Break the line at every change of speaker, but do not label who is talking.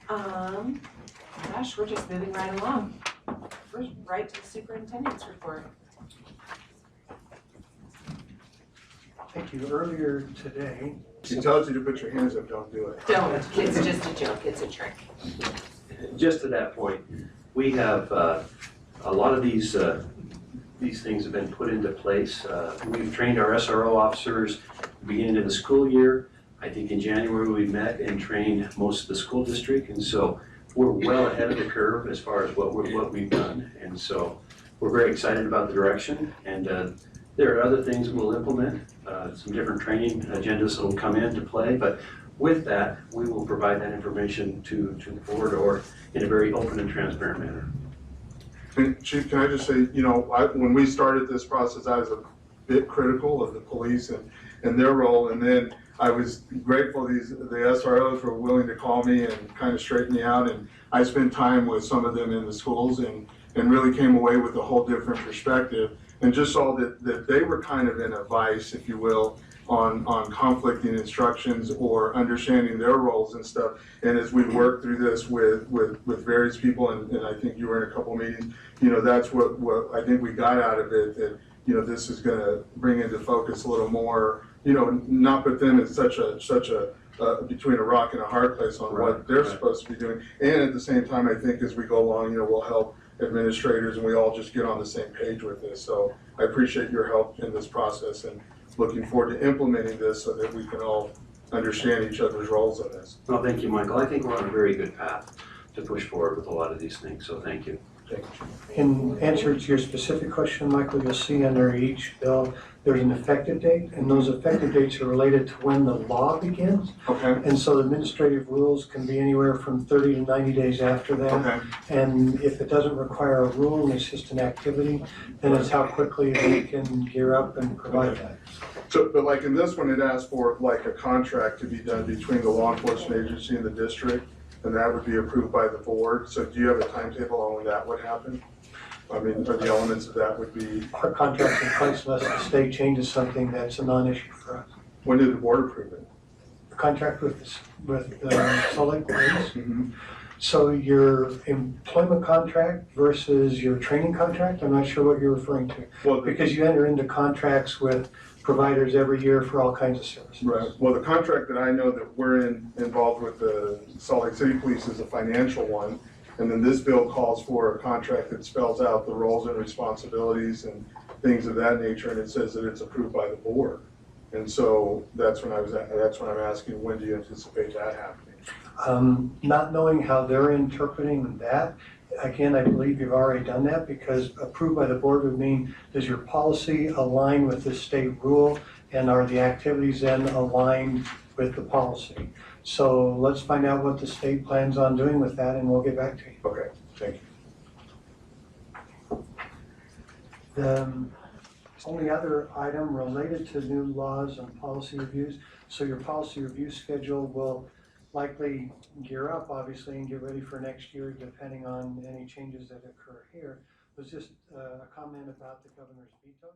Gosh, we're just moving right along. We're right to the superintendent's report.
Thank you. Earlier today,
She tells you to put your hands up, don't do it.
Don't, it's just a joke, it's a trick.
Just to that point, we have a lot of these things have been put into place. We've trained our SRO officers beginning of the school year. I think in January we met and trained most of the school district, and so we're well ahead of the curve as far as what we've done. And so we're very excited about the direction, and there are other things we'll implement, some different training agendas that will come into play, but with that, we will provide that information to the board or in a very open and transparent manner.
And Chief, can I just say, you know, when we started this process, I was a bit critical of the police and their role, and then I was grateful the SROs were willing to call me and kind of straighten me out, and I spent time with some of them in the schools and really came away with a whole different perspective and just saw that they were kind of in a vice, if you will, on conflicting instructions or understanding their roles and stuff. And as we work through this with various people, and I think you were in a couple meetings, you know, that's what I think we got out of it, that, you know, this is going to bring into focus a little more, you know, not put them in such a between a rock and a hard place on what they're supposed to be doing. And at the same time, I think as we go along, you know, we'll help administrators and we all just get on the same page with this. So I appreciate your help in this process and looking forward to implementing this so that we can all understand each other's roles in this.
Well, thank you, Michael. I think we're on a very good path to push forward with a lot of these things, so thank you.
in answer to your specific question, Michael, you'll see under each bill, there's an effective date, and those effective dates are related to when the law begins.
Okay.
And so the administrative rules can be anywhere from 30 to 90 days after that.
Okay.
And if it doesn't require a rule and it's just an activity, then it's how quickly they can gear up and provide that.
So, but like in this one, it asks for like a contract to be done between the law enforcement agency and the district, and that would be approved by the board. So do you have a timetable on when that would happen? I mean, or the elements of that would be?
Our contract's in place unless the state changes something that's a non-issue for us.
When did the board approve it?
The contract with Salt Lake Police.
Mm-hmm.
So your employment contract versus your training contract, I'm not sure what you're referring to.
Well,
Because you enter into contracts with providers every year for all kinds of services.
right. Well, the contract that I know that we're involved with the Salt Lake City Police is a financial one. And then this bill calls for a contract that spells out the roles and responsibilities and things of that nature. And it says that it's approved by the board. And so that's when I'm asking, when do you anticipate that happening?
Not knowing how they're interpreting that, again, I believe you've already done that, because approved by the board would mean, does your policy align with the state rule, and are the activities then aligned with the policy? So let's find out what the state plans on doing with that, and we'll get back to you.
Okay, thank you.
The only other item related to new laws and policy reviews, so your policy review schedule will likely gear up, obviously, and get ready for next year, depending on any changes that occur here, was just a comment about the governor's vetoes.